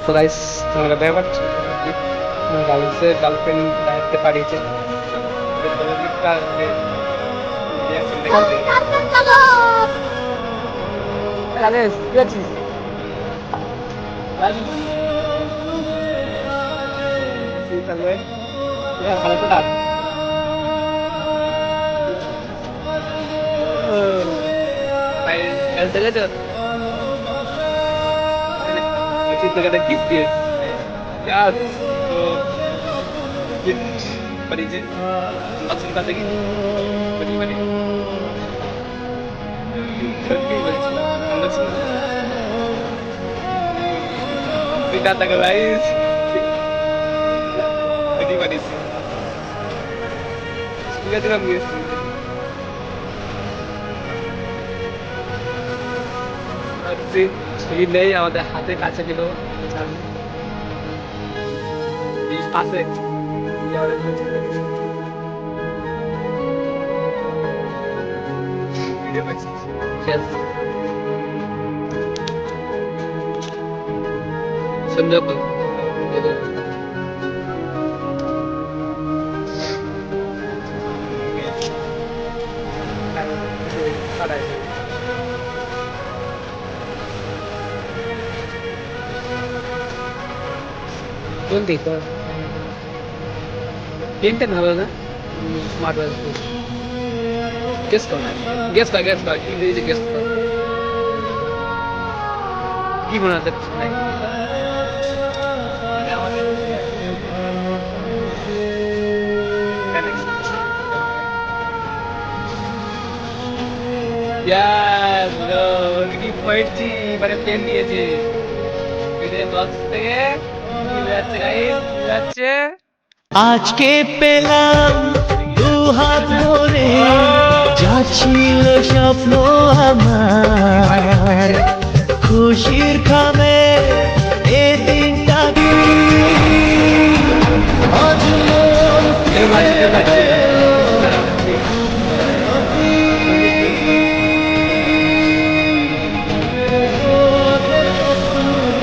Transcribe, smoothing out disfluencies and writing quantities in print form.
তো গাইস তোমরা দেখতে পাচ্ছ গাইসের গার্লফ্রেন্ড দেখতে পারিয়েছে গাইস কি আছিস ভালো তো ডাক দেখেছো चित्र का गिफ्ट है यार तो गिफ्ट परिचय पसंद करते कि बड़ी बड़ी Dikata ka guys bड़ी बड़ी इसको क्या तरह मिल এই নেই আমাদের হাতে কাছে গেল আছে समझो को कौन देखो टेंशन হবে না স্মার্ট ওয়াচ গেস কর ইংরেজি গেস কর কি মনে হচ্ছে নাই यार लो की पॉइंट মানে পেন দিয়েছে ভিডিও বক্স থেকে আজকে পেলাম দু হাত ধরে যাচ্ছিল স্বপ্ন আমার খুশির খাম